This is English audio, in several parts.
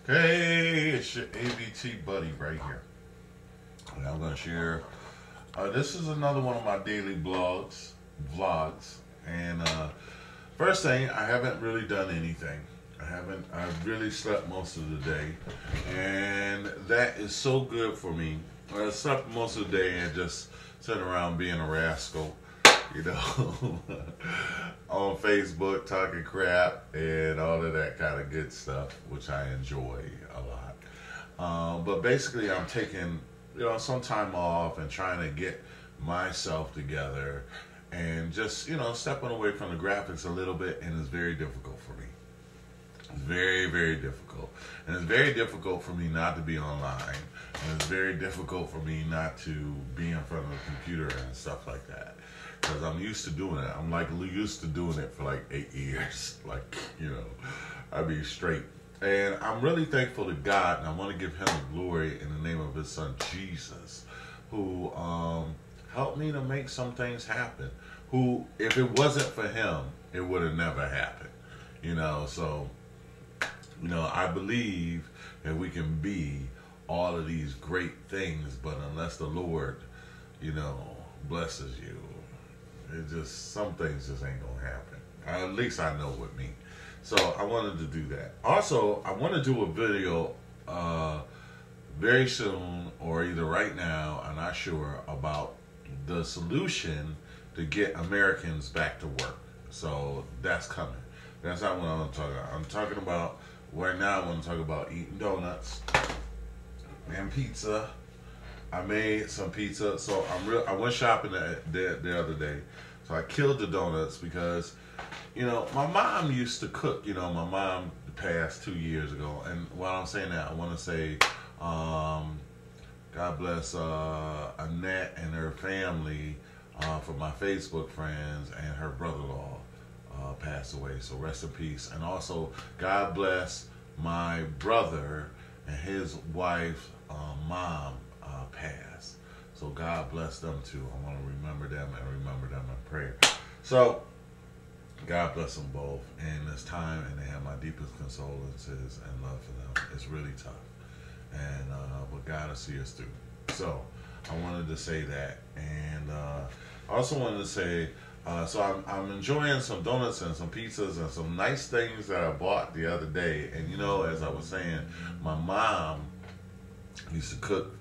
Hey, it's your ABT buddy right here. And I'm going to share. This is another one of my daily vlogs. And first thing, I haven't really done anything. I've really slept most of the day. And that is so good for me. I slept most of the day and just sitting around being a rascal, you know, on Facebook talking crap and all of that kind of good stuff, which I enjoy a lot. But basically, I'm taking, some time off and trying to get myself together and just, stepping away from the graphics a little bit, and it's very difficult for me. It's very, very difficult. And it's very difficult for me not to be online. And it's very difficult for me not to be in front of the computer and stuff like that. Because I'm used to doing it. I'm used to doing it for like 8 years. I'd be straight. And I'm really thankful to God, and I want to give him the glory in the name of his son Jesus, who helped me to make some things happen. Who, if it wasn't for him, it would have never happened. I believe that we can be all of these great things, but unless the Lord, blesses you, some things just ain't gonna happen. At least I know with me. So I wanted to do that. Also, I want to do a video very soon, or either right now, I'm not sure, about the solution to get Americans back to work. So that's coming. That's not what I'm talking about. I'm talking about, right now I want to talk about eating donuts and pizza. I made some pizza, so I went shopping the other day. So I killed the donuts because, my mom used to cook. My mom passed 2 years ago, and while I'm saying that, I want to say, God bless Annette and her family, for my Facebook friends, and her brother-in-law passed away. So rest in peace. And also, God bless my brother and his wife, mom, passed. So God bless them too. I want to remember them in prayer. So God bless them both in this time, and they have my deepest condolences and love for them. It's really tough, and but God will see us through. So I wanted to say that, and I also wanted to say, so I'm enjoying some donuts and some pizzas and some nice things that I bought the other day. And as I was saying, my mom used to cook.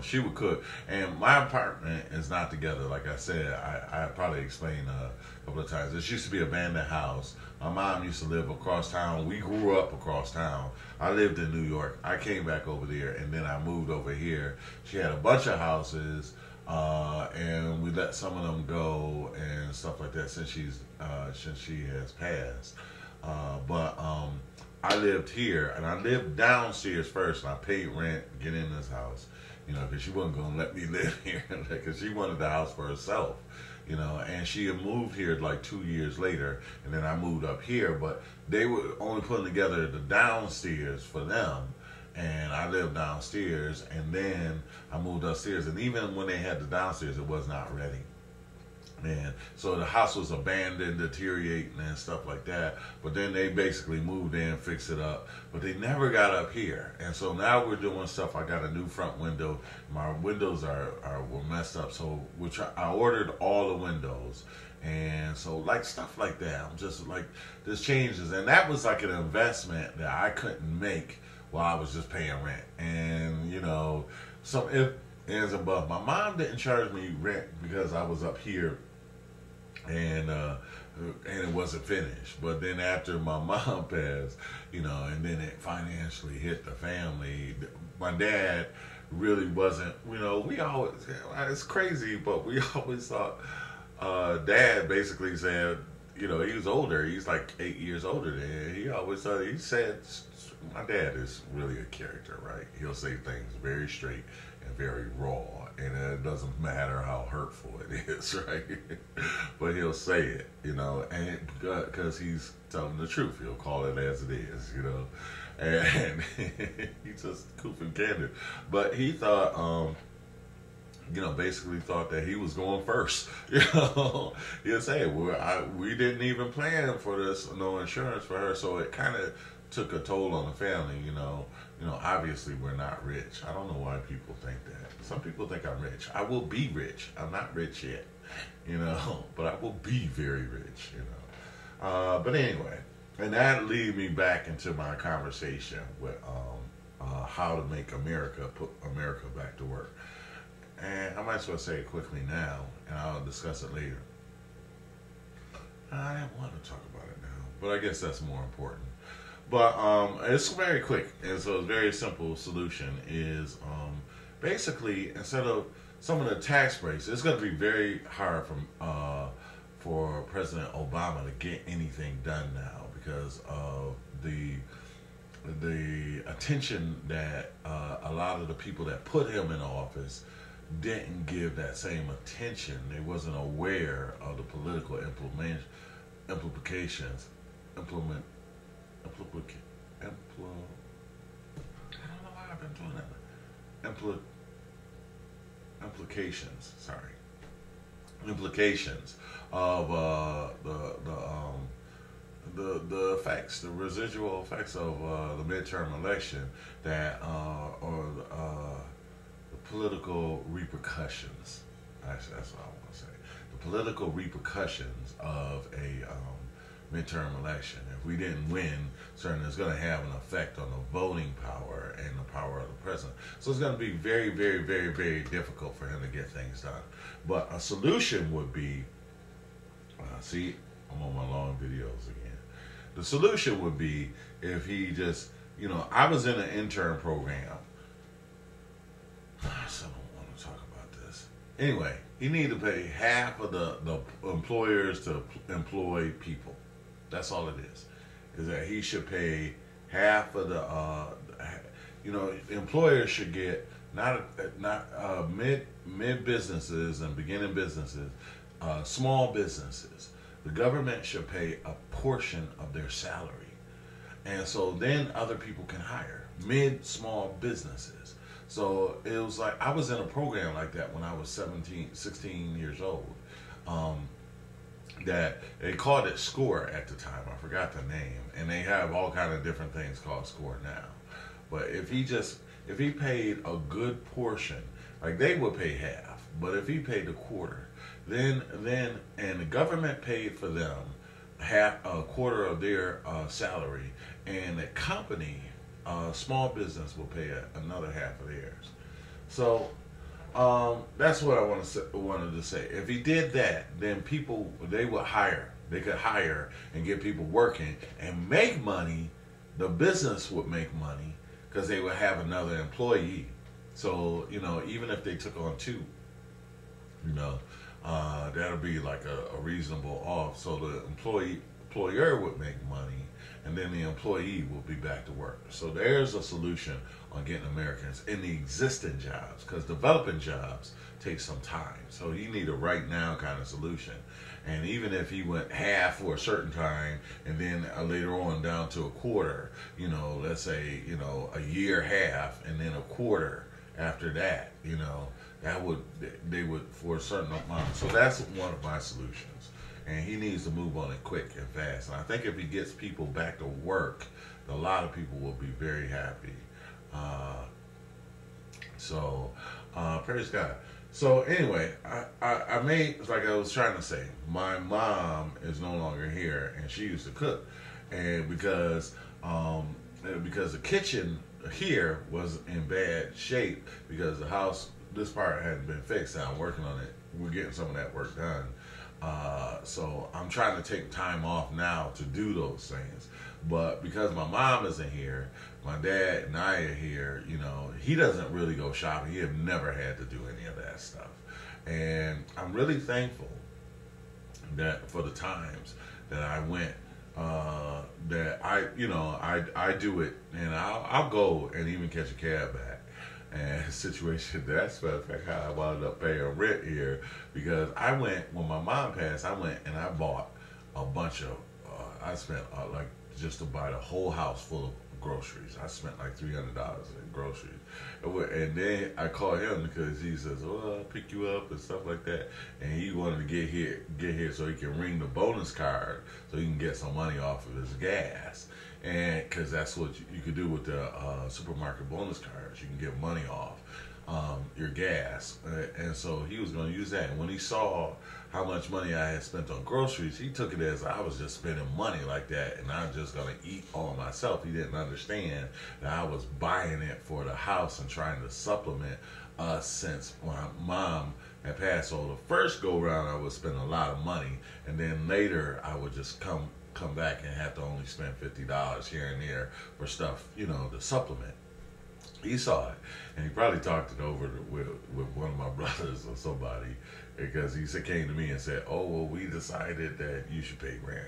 She would cook, and my apartment is not together. Like I said, I probably explained a couple of times. This used to be a abandoned house. My mom used to live across town. We grew up across town. I lived in New York. I came back over there, and then I moved over here. She had a bunch of houses, and we let some of them go and stuff like that since she has passed. But I lived here, and I lived downstairs first, and I paid rent to get in this house, because she wasn't going to let me live here, because she wanted the house for herself, and she had moved here like 2 years later, and then I moved up here, but they were only putting together the downstairs for them, and I lived downstairs, and then I moved upstairs, and even when they had the downstairs, it was not ready. And so the house was abandoned, deteriorating and stuff like that. But then they basically moved in, fixed it up. But they never got up here. And so now we're doing stuff. I got a new front window. My windows were messed up. So I ordered all the windows. And so stuff like that. I'm just this changes. And that was like an investment that I couldn't make while I was just paying rent. And, some if ends above. My mom didn't charge me rent because I was up here. And it wasn't finished. But then after my mom passed, and then it financially hit the family. My dad really wasn't, we always, it's crazy, but we always thought, Dad basically said, he was older. He's like 8 years older than he always thought. He said, my dad is really a character, right? He'll say things very straight and very raw, and it doesn't matter how hurtful it is, right? But he'll say it, and because he's telling the truth. He'll call it as it is, and he's just goofing candid. But he thought, basically thought that he was going first. He'll say, well, we didn't even plan for this, no insurance for her, so it kind of took a toll on the family. Obviously we're not rich. I don't know why people think that. Some people think I'm rich. I will be rich. I'm not rich yet, but I will be very rich. But anyway, and that leads me back into my conversation with how to make put America back to work. And I might as well say it quickly now, and I'll discuss it later. I didn't want to talk about it now, but I guess that's more important. But it's very quick, and so it's a very simple solution is basically, instead of some of the tax breaks, it's going to be very hard for President Obama to get anything done now because of the attention that a lot of the people that put him in office didn't give that same attention. They wasn't aware of the political implications. I don't know why I've been doing that. Implications of the effects, the residual effects of the midterm election or the political repercussions. Actually, that's what I want to say. The political repercussions of a midterm election. If we didn't win, certainly it's going to have an effect on the voting power and the power of the president. So it's going to be very, very, very, very difficult for him to get things done. But a solution would be, see, I'm on my long videos again. The solution would be if he just, I was in an intern program. I still don't want to talk about this. Anyway, he needed to pay half of the employers to employ people. That's all it is. Is that he should pay half of the, employers should get not mid businesses and beginning businesses, small businesses. The government should pay a portion of their salary. And so then other people can hire small businesses. So it was like, I was in a program like that when I was 16 years old. That they called it SCORE at the time. I forgot the name. And they have all kind of different things called SCORE now. But if he paid a good portion, like they would pay half, but if he paid a quarter, then and the government paid for them a quarter of their salary, and the company, small business, will pay another half of theirs. So that's what I wanted to say. If he did that, then they would hire. They could hire and get people working and make money. The business would make money because they would have another employee. So even if they took on two, that'll be like a reasonable off. So the employer would make money, and then the employee will be back to work. So there's a solution on getting Americans in the existing jobs, because developing jobs takes some time. So you need a right now kind of solution. And even if he went half for a certain time and then later on down to a quarter, let's say, a year half and then a quarter after that, they would for a certain amount. So that's one of my solutions. And he needs to move on it quick and fast. And I think if he gets people back to work, a lot of people will be very happy. Praise God. So anyway, I made, like I was trying to say, my mom is no longer here, and she used to cook. And because the kitchen here was in bad shape, because the house, this part hadn't been fixed, and I'm working on it. We're getting some of that work done. So I'm trying to take time off now to do those things. But because my mom isn't here, my dad and I are here, he doesn't really go shopping. He have never had to do any of that stuff. And I'm really thankful that for the times that I went, that I do it, and I'll go and even catch a cab back. And situation, that's matter of fact how I wound up paying rent here, because I went, when my mom passed, I went and I bought a bunch of, I spent like just to buy the whole house full of groceries. I spent like $300 in groceries. And then I called him because he says, I'll pick you up and stuff like that. And he wanted to get here so he can ring the bonus card so he can get some money off of his gas. and because that's what you could do with the supermarket bonus cards. You can get money off your gas, and so he was going to use that. And when he saw how much money I had spent on groceries, he took it as I was just spending money like that, and I'm just going to eat all myself. He didn't understand that I was buying it for the house and trying to supplement us since my mom had passed. So the first go round, I would spend a lot of money, and then later I would just come back and have to only spend $50 here and there for stuff, to supplement. He saw it, and he probably talked it over with one of my brothers or somebody, because he came to me and said, "Oh, well, we decided that you should pay rent,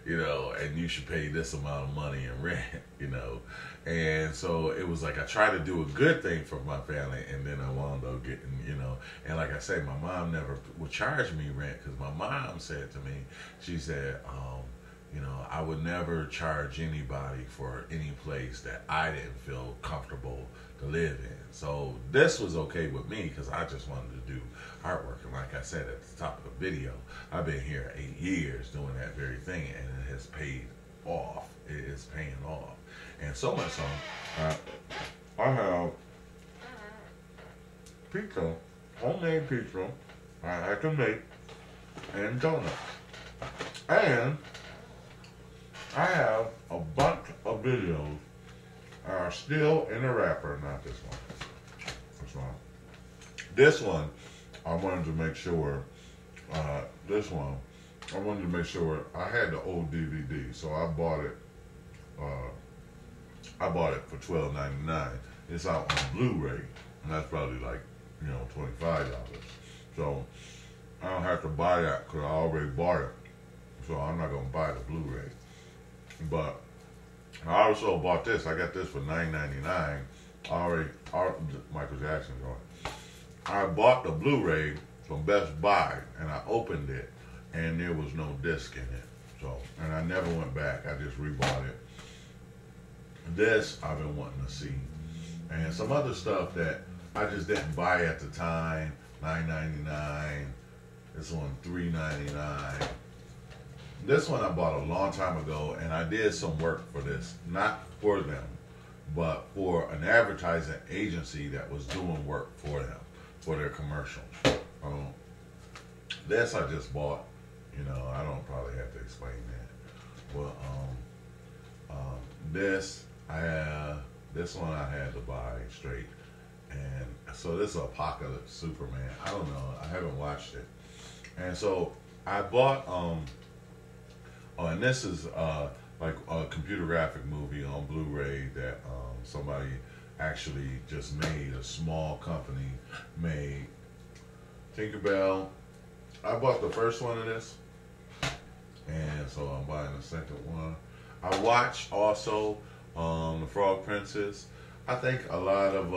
and you should pay this amount of money in rent, And so it was like I tried to do a good thing for my family, and then I wound up getting, and like I say, my mom never would charge me rent, because my mom said to me, she said, I would never charge anybody for any place that I didn't feel comfortable to live in. So this was okay with me, because I just wanted to do artwork. And like I said at the top of the video, I've been here 8 years doing that very thing, and it has paid off. It is paying off. And so much so, I have pizza, homemade pizza, I can make, and donuts. And I have a bunch of videos still in the wrapper, not this one. This one. This one, I wanted to make sure, I had the old DVD, so I bought it for $12.99. It's out on Blu-ray, and that's probably like, $25. So I don't have to buy that because I already bought it. So I'm not going to buy the Blu-ray. But I also bought this. I got this for $9.99. Michael Jackson joint. I bought the Blu-ray from Best Buy, and I opened it, and there was no disc in it. So, and I never went back. I just rebought it. This I've been wanting to see, and some other stuff that I just didn't buy at the time. $9.99. This one $3.99. This one I bought a long time ago, and I did some work for this, not for them, but for an advertising agency that was doing work for them, for their commercials. This I just bought, I don't probably have to explain that. Well, this one I had to buy straight, and so this is Apocalypse Superman. I don't know, I haven't watched it, and so I bought and this is like a computer graphic movie on Blu-ray that somebody actually just made, a small company made. Tinkerbell. I bought the first one of this, and so I'm buying the second one. I watched also The Frog Princess. I think a lot of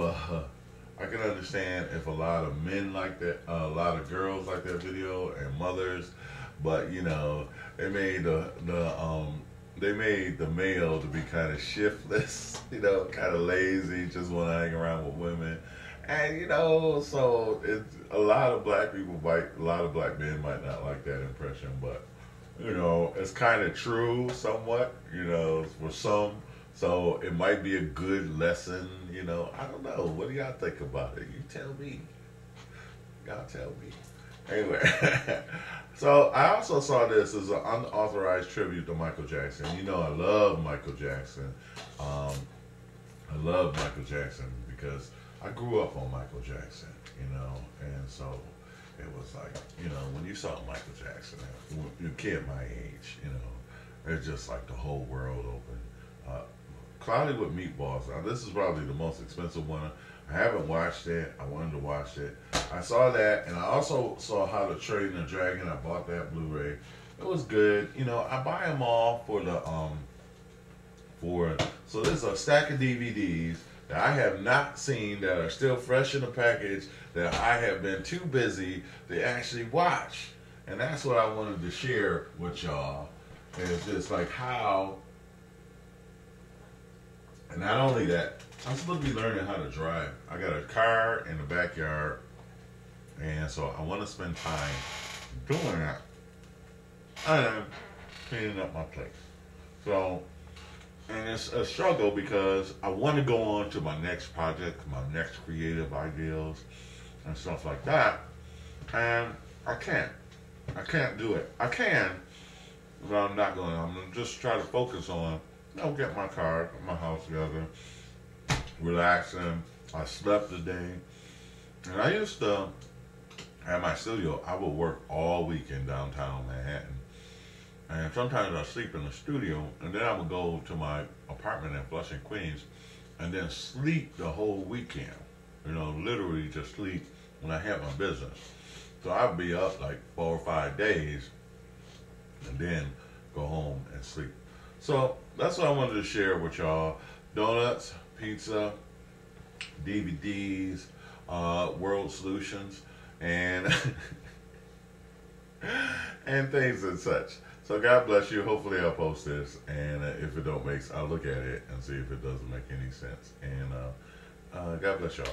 I can understand if a lot of men like that, a lot of girls like that video, and mothers, but they made they made the male to be kind of shiftless, kind of lazy, just want to hang around with women, and so it's a lot of black people a lot of black men might not like that impression, but it's kind of true somewhat, for some. So it might be a good lesson, I don't know. What do y'all think about it? You tell me. Y'all tell me. Anyway, so I also saw this as an unauthorized tribute to Michael Jackson. I love Michael Jackson. I love Michael Jackson because I grew up on Michael Jackson, and so it was like, when you saw Michael Jackson, you're a kid my age, it's just like the whole world opened. Cloudy with Meatballs. Now, this is probably the most expensive one. I haven't watched it. I wanted to watch it. I saw that, and I also saw How to Train the Dragon. I bought that Blu-ray. It was good. I buy them all for the so there's a stack of DVDs that I have not seen that are still fresh in the package that I have been too busy to actually watch, and that's what I wanted to share with y'all. And it's just like how. And not only that, I'm supposed to be learning how to drive. I got a car in the backyard, and so I want to spend time doing that and cleaning up my place. So And it's a struggle because I want to go on to my next project, my next creative ideals and stuff like that. And I can't. I can't do it. I can, but I'm not going to. I'm going to just try to focus on, get my car, get my house together, relaxing. I slept today. And I used to, at my studio, I would work all week in downtown Manhattan. And sometimes I sleep in the studio, and then I would go to my apartment in Flushing, Queens, and then sleep the whole weekend. Literally just sleep when I had my business. So I'd be up like 4 or 5 days, and then go home and sleep. So that's what I wanted to share with y'all. Donuts, pizza, DVDs, World Solutions, and and things and such. So God bless you. Hopefully I'll post this, and if it don't make, I'll look at it and see if it doesn't make any sense. And God bless y'all.